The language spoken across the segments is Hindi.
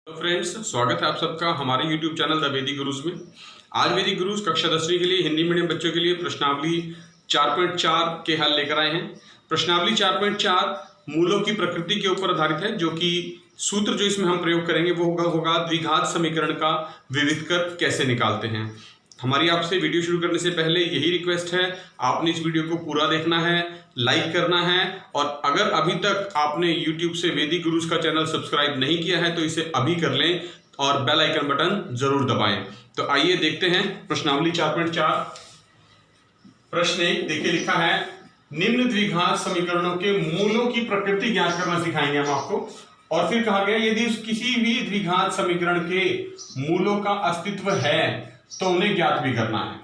तो फ्रेंड्स, स्वागत है आप सबका हमारे YouTube चैनल द वैदिक गुरुज में। आज वैदिक गुरुज कक्षा 10वीं के लिए हिंदी मीडियम बच्चों के लिए प्रश्नावली 4.4 के हल लेकर आए हैं। प्रश्नावली 4.4 मूलों की प्रकृति के ऊपर आधारित है, जो कि सूत्र जो इसमें हम प्रयोग करेंगे वो होगा द्विघात समीकरण का विविधकर कैसे निकालते हैं। हमारी आपसे वीडियो शुरू करने से पहले यही रिक्वेस्ट है, आपने इस वीडियो को पूरा देखना है, लाइक करना है, और अगर अभी तक आपने YouTube से वैदिक गुरुज का चैनल सब्सक्राइब नहीं किया है तो इसे अभी कर लें और बेल आइकन बटन जरूर दबाएं। तो आइए देखते हैं प्रश्नावली 4.4। प्रश्न 1 देखिए, लिखा है निम्न द्विघात समीकरणों के मूलों की प्रकृति ज्ञात करना सिखाएंगे हम आपको। और फिर कहा गया यदि किसी भी द्विघात समीकरण के मूलों का अस्तित्व है तो उन्हें ज्ञात भी करना है।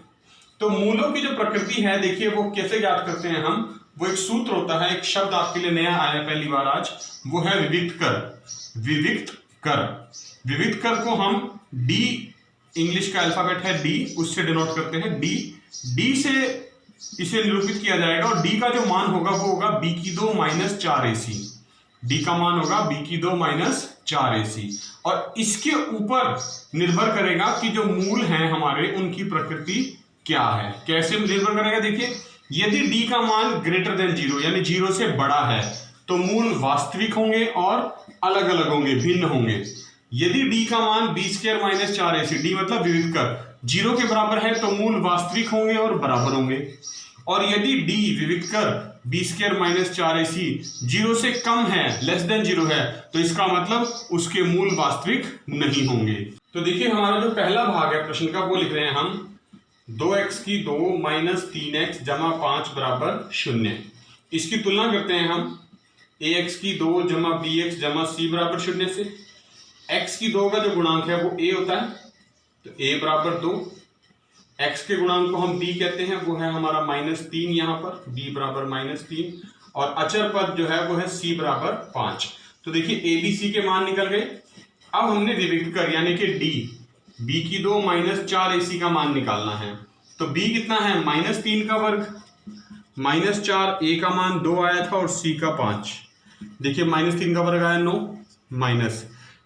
तो मूलों की जो प्रकृति है, देखिए वो कैसे ज्ञात करते हैं हम। वो एक सूत्र होता है, एक शब्द आपके लिए नया आया पहली बार आज, वो है विविक्त कर। विविक्त कर, विविक्त कर को हम डी, इंग्लिश का अल्फाबेट है डी, उससे डिनोट करते हैं डी। डी से इसे निरूपित किया जाएगा और डी का जो मान होगा वो होगा बी की 2 माइनस 4ac। डी का मान होगा बी की 2 माइनस 4ac, और इसके ऊपर निर्भर करेगा कि जो मूल हैं हमारे उनकी प्रकृति क्या है। कैसे निर्भर करेगा, देखिए यदि डी का मान ग्रेटर देन 0 यानी 0 से बड़ा है तो मूल वास्तविक होंगे और अलग अलग होंगे, भिन्न होंगे। यदि डी का मान B square minus 4ac, D मतलब विविध कर 0 के बराबर है तो मूल वास्तविक होंगे और बराबर होंगे। और यदि डी विविध कर बी स्क्वायर माइनस 4ac 0 से कम है, लेस देन 0 है, तो इसका मतलब उसके मूल वास्तविक नहीं होंगे। तो देखिए हमारा जो पहला भाग है प्रश्न का वो लिख रहे हैं हम 2x की 2 माइनस 3x जमा 5 बराबर 0। इसकी तुलना करते हैं हम ax की 2 जमा bx जमा c बराबर 0 से। x की 2 का जो गुणांक है वो a होता है, तो a बराबर 2। x के गुणांक को हम b कहते हैं, वो है हमारा -3 यहाँ पर, b बराबर -3। और अचर पद जो है वो है c बराबर 5। तो देखिए a b c के मान निकल गए। अब हमने विविक्त कर यानी कि d, b की 2 माइनस 4ac का मान निकालना है। तो b कितना है, -3 का वर्ग माइनस 4, a का मान 2 आया था और c का 5। देखिए -3 का वर्ग आया 9, माइनस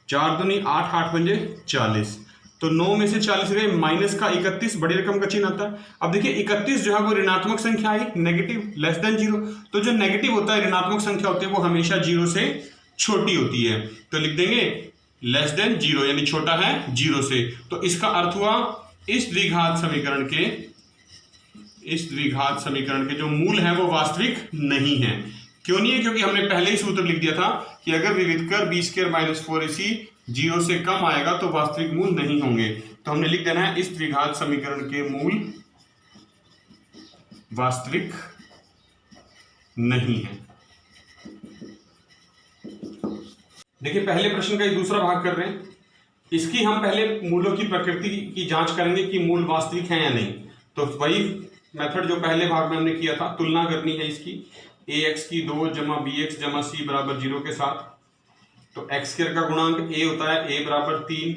4 दूनी 8, 8 पंजे 40, तो 9 में से 40 गए, माइनस का 31, बड़ी रकम का चिन्ह आता है। अब देखिए 31 जो है वो ऋणात्मक संख्या आई, नेगेटिव, लेस देन 0। तो जो नेगेटिव होता है, ऋणात्मक संख्या होती है, वो हमेशा 0 से छोटी होती है। तो लिख देंगे लेस देन 0 यानी छोटा है 0 से। तो इसका अर्थ हुआ इस द्विघात समीकरण के जो मूल है वो वास्तविक नहीं है। क्यों नहीं है, क्योंकि हमने पहले ही सूत्र लिख दिया था कि अगर विविध कर बी स्क्वायर माइनस 4ac 0 से कम आएगा तो वास्तविक मूल नहीं होंगे। तो हमने लिख देना है इस द्विघात समीकरण के मूल वास्तविक नहीं है। देखिए पहले प्रश्न का ये दूसरा भाग कर रहे हैं। इसकी हम पहले मूलों की प्रकृति की जांच करेंगे कि मूल वास्तविक है या नहीं। तो वही मेथड जो पहले भाग में हमने किया था, तुलना करनी है इसकी ax की 2 जमा bx जमा c बराबर 0 के साथ। तो x स्क्वायर का गुणांक a होता है, a बराबर 3,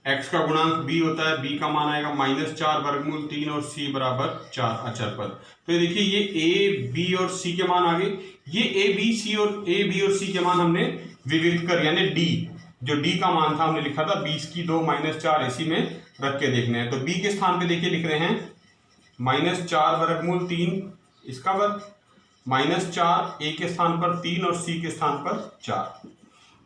x का गुणांक b होता है, b का मान आएगा -4 वर्गमूल 3 और c बराबर 4 अचर पद। तो ये देखिए ये a b और c के मान आ गए। ये a b और c के मान हमने विविध कर यानी d, जो d का मान था हमने लिखा था 20 की 2 माइनस 4ac में रख के देखने हैं। तो b के स्थान पे देखिए लिख रहे हैं -4 वर्गमूल 3 इसका वर्ग, -4 a के स्थान पर 3 और c के स्थान पर 4।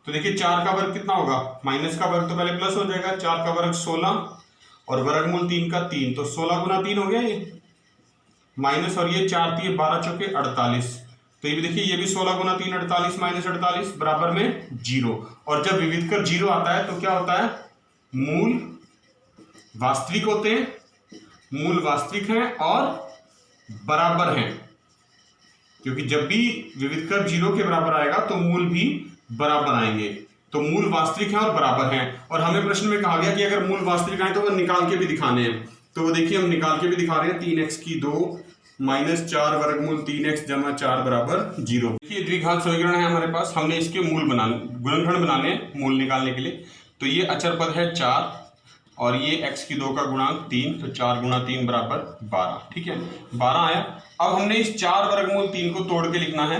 तो देखिए 4 का वर्ग कितना होगा, माइनस का वर्ग तो पहले प्लस हो जाएगा, 4 का वर्ग 16 और वर्गमूल 3 का 3, तो 16 गुना 3 हो गया ये, माइनस और ये 4 3 12 चौके 48। तो ये भी देखिए ये भी 16 गुना 3 48 माइनस 48 बराबर में 0। और जब विविध कर 0 आता है तो क्या होता है, मूल वास्तविक होते हैं, मूल वास्तविक हैं और बराबर हैं। क्योंकि जब भी विविध कर 0 के बराबर आएगा तो मूल भी बराबर आएंगे। तो मूल वास्तविक हैं और बराबर हैं। और हमें प्रश्न में कहा गया कि अगर मूल वास्तविक आए तो वो निकाल के भी दिखाने हैं। तो वो देखिए हम निकाल के भी दिखा रहे हैं, 3x की 2 माइनस 4 वर्गमूल 3x जमा 4 बराबर 0। देखिए द्विघात समीकरण है हमारे पास, हमने इसके मूल गुणनखंड बनाने मूल निकालने के लिए। तो ये अचर पद है 4 और ये x की 2 का गुणांक 3, तो 4 गुना 3 बराबर 12। ठीक है, 12 आया। अब हमने इस 4 वर्गमूल 3 को तोड़ के लिखना है।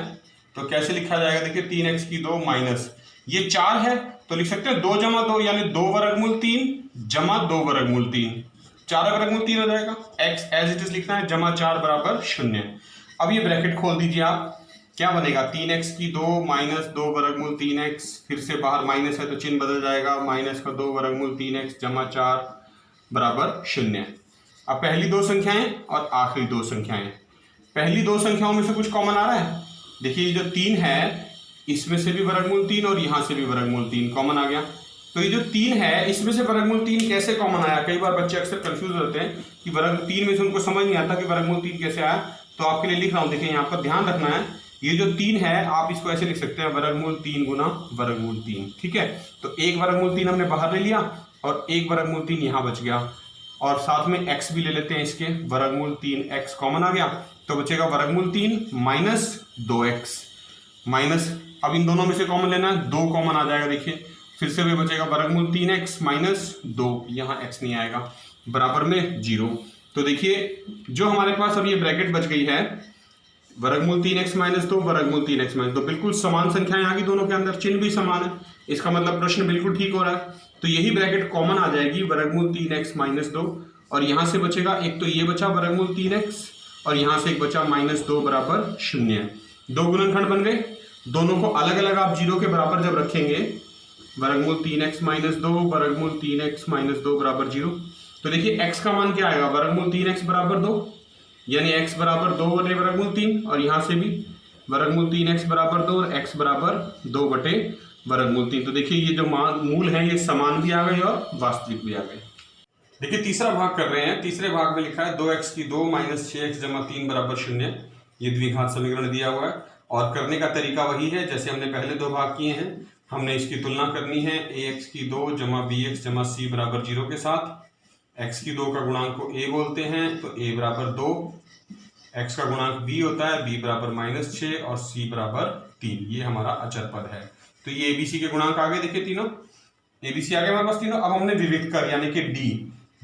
तो कैसे लिखा जाएगा, देखिए 3x की 2 माइनस ये 4 है तो लिख सकते हैं 2 जमा 2 यानी 2 वर्गमूल 3 जमा 2 वर्गमूल 3, 4 वर्गमूल 3 हो जाएगा। x एज इट इज लिखना है जमा 4 बराबर 0। अब ये ब्रैकेट खोल दीजिए आप, क्या बनेगा 3x की 2 माइनस 2 वर्गमूल 3x, फिर से बाहर माइनस है तो चिन्ह बदल जाएगा, माइनस का 2 वर्गमूल 3x जमा 4 बराबर 0। अब पहली दो संख्याएं और आखिरी दो संख्याएं, पहली दो संख्याओं में से कुछ कॉमन आ रहा है। देखिए ये जो 3 है इसमें से भी वर्गमूल 3 और यहां से भी वर्गमूल 3 कॉमन आ गया। तो ये जो 3 है इसमें से वर्गमूल 3 कैसे कॉमन आया, कई बार बच्चे अक्सर कंफ्यूज होते हैं कि वर्गमूल 3 में से उनको समझ नहीं आता कि वर्गमूल 3 कैसे आया। तो आपके लिए लिख रहा हूं, देखिए यहाँ पर ध्यान रखना है, ये जो 3 है आप इसको ऐसे लिख सकते हैं वर्गमूल 3 गुना वर्गमूल 3, ठीक है। तो एक वर्गमूल 3 हमने बाहर ले लिया और एक वर्गमूल 3 यहाँ बच गया, और साथ में x भी ले लेते हैं, इसके वर्गमूल 3x कॉमन आ गया तो बचेगा वर्गमूल 3 माइनस 2x माइनस, अब इन दोनों में से कॉमन लेना है, 2 कॉमन आ जाएगा। देखिए फिर से भी बचेगा वर्गमूल 3x माइनस 2, यहाँ x नहीं आएगा, बराबर में 0। तो देखिए जो हमारे पास अब ये ब्रैकेट बच गई है वर्गमूल 3x माइनस 2 वर्गमूल 3x माइनस 2, बिल्कुल समान संख्याएं आ गई दोनों के अंदर, चिन्ह भी समान है, इसका मतलब प्रश्न बिल्कुल ठीक हो रहा है। तो यही ब्रैकेट कॉमन आ जाएगी वर्गमूल 3x माइनस 2, और यहाँ से बचेगा एक तो ये बचा वर्गमूल 3x और यहाँ से एक बचा माइनस 2 बराबर 0। 2 गुणनखंड बन गए, दोनों को अलग अलग आप 0 के बराबर जब रखेंगे, वर्गमूल 3x माइनस 2 वर्गमूल 3x माइनस 2 बराबर 0, तो देखिए x का मान क्या आएगा वर्गमूल 3x बराबर 2, यानी x बराबर 2 बटे वर्गमूल 3, और यहाँ से भी वर्गमूल 3x बराबर 2 और x बराबर 2 बटे वर्गमूल 3। तो देखिए ये जो मूल है ये समान भी आ गए और वास्तविक भी आ गए। देखिए तीसरा भाग कर रहे हैं, तीसरे भाग में लिखा है 2x की 2 माइनस 6x जमा 3 बराबर 0, ये द्विघात समीकरण दिया हुआ है, और करने का तरीका वही है जैसे हमने पहले दो भाग किए हैं। हमने इसकी तुलना करनी है ax की 2 जमा bx जमा c बराबर 0 के साथ। x की 2 का गुणांक को a बोलते हैं तो a बराबर 2, x का गुणांक b होता है b बराबर माइनस 6 और c बराबर 3, ये हमारा अचर पद है। तो ये abc के गुणांक आ गए, देखिए तीनों abc आ गए हमारे पास तीनों। अब हमने विविध कर यानी कि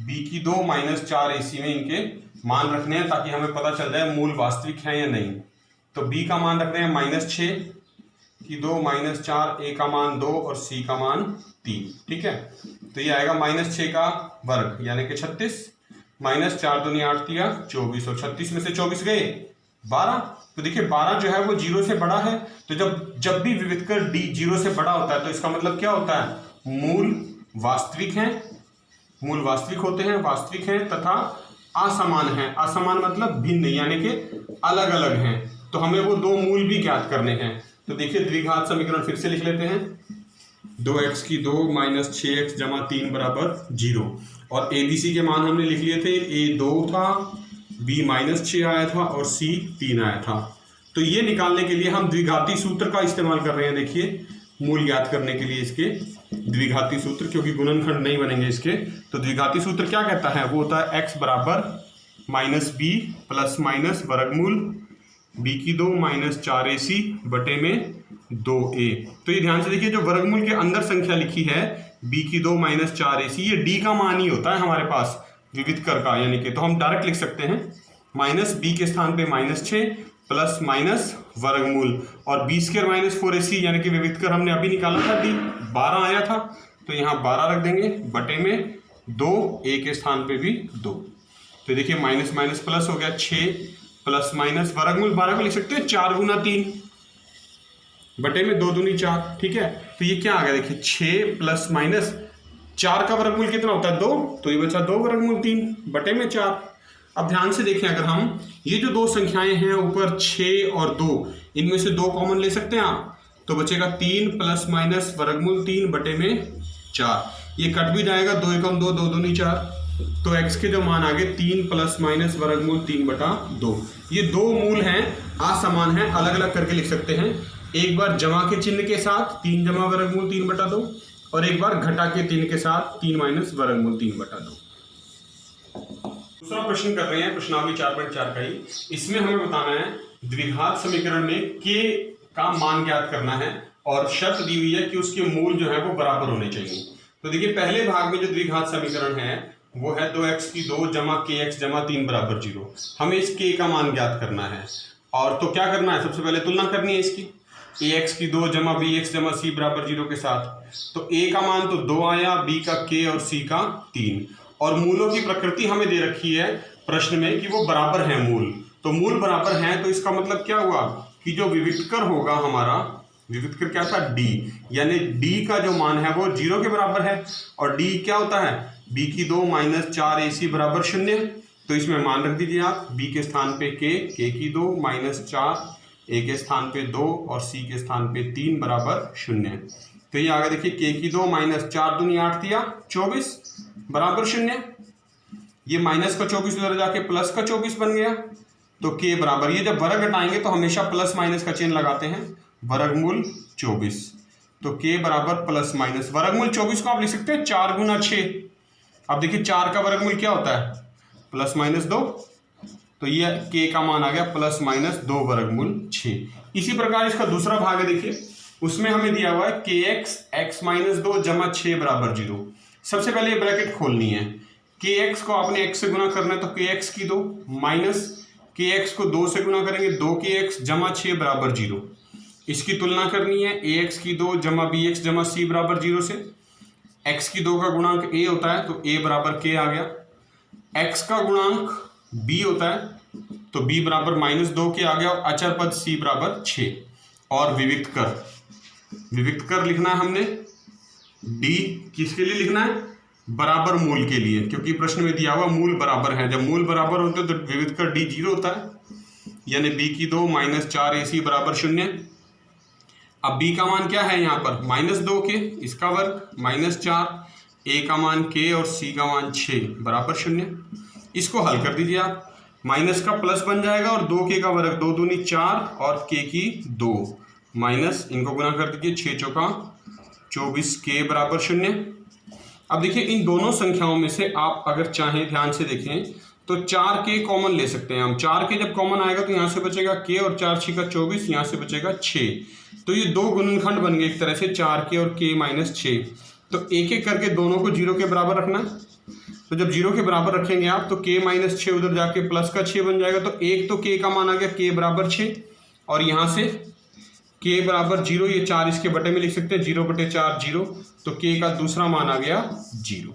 b की 2 माइनस 4 ac में इनके मान रखने हैं ताकि हमें पता चल जाए मूल वास्तविक है या नहीं। तो b का मान रखने हैं माइनस 6 की 2 माइनस 4, a का मान 2 और c का मान 3, ठीक है। तो ये आएगा माइनस 6 का वर्ग यानी कि 36, माइनस 4 दूनी 8 दिया 24, और 36 में से 24 गए 12। तो देखिए 12 जो है वो 0 से बड़ा है, तो जब भी विविधकर d 0 से बड़ा होता है तो इसका मतलब क्या होता है, मूल वास्तविक हैं, मूल वास्तविक होते हैं, वास्तविक हैं तथा असमान है। असमान मतलब भिन्न यानी कि अलग अलग हैं, तो हमें वो दो मूल भी ज्ञात करने हैं। तो देखिए द्विघात समीकरण फिर से लिख लेते हैं, 2x की 2 माइनस 6x जमा 3 बराबर 0, और abc के मान हमने लिख लिए थे, a 2 था, b माइनस 6 आया था और c 3 आया था। तो ये निकालने के लिए हम द्विघाती सूत्र का इस्तेमाल कर रहे हैं। देखिए मूल ज्ञात करने के लिए इसके द्विघाती सूत्र, क्योंकि गुणनखंड नहीं बनेंगे इसके, तो द्विघाती सूत्र क्या कहता है, वो होता है x बराबर माइनस b प्लस माइनस वर्गमूल b की 2 माइनस 4ac बटे में 2a। तो ये ध्यान से देखिए जो वर्गमूल के अंदर संख्या लिखी है b की 2 माइनस 4ac, ये d का मान ही होता है हमारे पास विविधकर का, यानी कि तो हम डायरेक्ट लिख सकते हैं माइनस b के स्थान पे माइनस 6 प्लस माइनस वर्गमूल, और b स्क्वायर माइनस 4ac यानी कि विविधकर हमने अभी निकाला था d 12 आया था, तो यहाँ 12 रख देंगे बटे में 2, a के स्थान पे भी 2। तो देखिए माइनस माइनस प्लस हो गया, 6 प्लस माइनस वर्गमूल 12 को लिख सकते हैं 4 गुना 3 बटे में 2 दूनी 4, ठीक है। तो ये क्या आ गया, देखिए 6 प्लस माइनस 4 का वर्गमूल कितना होता है 2, तो ये बचा 2 वर्गमूल 3 बटे में 4। अब ध्यान से देखें, अगर हम ये जो दो संख्याएं हैं ऊपर 6 और 2, इनमें से 2 कॉमन ले सकते हैं आप, तो बचेगा 3 प्लस माइनस वर्गमूल 3 बटे में 4, ये कट भी जाएगा, 2 एकम 2, 2 दूनी 4, तो x के जो मान आ गए 3 प्लस माइनस वर्गमूल 3 बटा 2। ये दो मूल हैं, असमान हैं, अलग अलग करके लिख सकते हैं, एक बार जमा के चिन्ह के साथ 3 जमा वर्गमूल 3 बटा 2, और एक बार घटा के 3 के साथ 3 माइनस वर्गमूल 3 बटा 2। दूसरा प्रश्न कर रहे हैं प्रश्नावली 4.4 का ही, इसमें हमें बताना है द्विघात समीकरण में k का मान ज्ञात करना है, और शर्त दी हुई है कि उसके मूल जो है वो बराबर होने चाहिए। तो देखिए पहले भाग में जो द्विघात समीकरण है वो है 2x की 2 जमा kx जमा 3 बराबर 0। हमें इस k का मान ज्ञात करना है, और तो क्या करना है, सबसे पहले तुलना करनी है इसकी। ax की 2 जमा bx जमा c बराबर 0 के साथ, तो a का मान तो 2 आया, b का k और c का 3। और मूलों की प्रकृति हमें दे रखी है प्रश्न में कि वो बराबर है मूल, तो मूल बराबर हैं, तो इसका मतलब क्या हुआ कि जो विविक्तकर होगा हमारा, विविक्तकर क्या था d, यानी d का जो मान है वो 0 के बराबर है। और d क्या होता है, b की 2 माइनस 4ac बराबर 0। तो इसमें मान रख दीजिए आप, b के स्थान पे k की 2 माइनस 4, a के स्थान पे 2 और c के स्थान पे 3 बराबर 0। तो ये आगे देखिए k की 2 माइनस 4 दूनी 8 दिया 24 बराबर 0। ये माइनस का 24 उधर जाके प्लस का 24 बन गया, तो k बराबर, ये जब वर्ग हटाएंगे तो हमेशा प्लस माइनस का चिन्ह लगाते हैं, वर्गमूल 24। तो k बराबर प्लस माइनस वर्गमूल 24 को आप लिख सकते हैं 4 गुना 6। अब देखिए 4 का वर्गमूल क्या होता है, प्लस माइनस 2, तो ये k का मान आ गया प्लस माइनस 2 वर्गमूल 6। इसी प्रकार इसका दूसरा भाग है, देखिए उसमें हमें दिया हुआ है kx x माइनस 2 जमा 6 बराबर 0। सबसे पहले ये ब्रैकेट खोलनी है, kx को आपने x से गुना करना है, तो kx की 2 माइनस kx को 2 से गुना करेंगे 2kx जमा 6 बराबर 0। इसकी तुलना करनी है ax की 2 जमा bx जमा c बराबर 0 से। x की 2 का गुणांक a होता है, तो a बराबर k आ गया। x का गुणांक b होता है, तो b बराबर माइनस 2k आ गया, और अचर पद c बराबर 6। और विविक्तकर लिखना है हमने, d किसके लिए लिखना है, बराबर मूल के लिए, क्योंकि प्रश्न में दिया हुआ मूल बराबर है। जब मूल बराबर होते हैं तो विविक्तकर d 0 होता है, यानी b की 2 माइनस 4ac बराबर 0। अब b का मान क्या है यहाँ पर, माइनस 2k, इसका वर्ग माइनस 4, a का मान k और c का मान 6 बराबर 0। इसको हल कर दीजिए आप, माइनस का प्लस बन जाएगा और 2k का वर्ग 2 दूनी 4 और k की 2 माइनस, इनको गुना कर दीजिए 6 चौका 24, k बराबर 0। अब देखिए इन दोनों संख्याओं में से आप अगर चाहें ध्यान से देखें तो 4k कॉमन ले सकते हैं हम। 4k जब कॉमन आएगा तो यहाँ से बचेगा k और 4 6 का 24, यहाँ से बचेगा 6। तो ये दो गुणनखंड बन गए एक तरह से, 4k और k माइनस 6। तो एक एक करके दोनों को 0 के बराबर रखना है। तो जब 0 के बराबर रखेंगे आप तो k माइनस 6 उधर जाके प्लस का 6 बन जाएगा, तो एक तो k का मान आ गया k बराबर 6, और यहाँ से k बराबर 0, ये 4 इसके बटे में लिख सकते हैं, 0/4 0, तो k का दूसरा मान आ गया 0।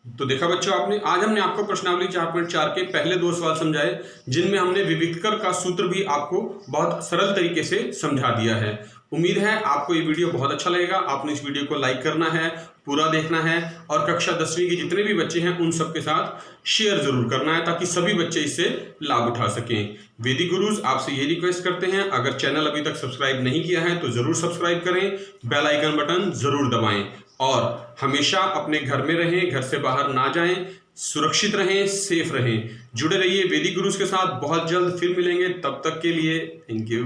तो देखा बच्चों आपने, आज हमने आपको प्रश्नावली 4.4 के पहले 2 सवाल समझाए, जिनमें हमने विविक्तकर का सूत्र भी आपको बहुत सरल तरीके से समझा दिया है। उम्मीद है आपको ये वीडियो बहुत अच्छा लगेगा। आपने इस वीडियो को लाइक करना है, पूरा देखना है, और कक्षा 10वीं के जितने भी बच्चे हैं उन सबके साथ शेयर जरूर करना है, ताकि सभी बच्चे इससे लाभ उठा सकें। वैदिक गुरुज आपसे ये रिक्वेस्ट करते हैं, अगर चैनल अभी तक सब्सक्राइब नहीं किया है तो जरूर सब्सक्राइब करें, बेल आइकन बटन जरूर दबाएं, और हमेशा अपने घर में रहें, घर से बाहर ना जाएं, सुरक्षित रहें, सेफ रहें। जुड़े रहिए वैदिक गुरुज के साथ, बहुत जल्द फिर मिलेंगे, तब तक के लिए थैंक यू।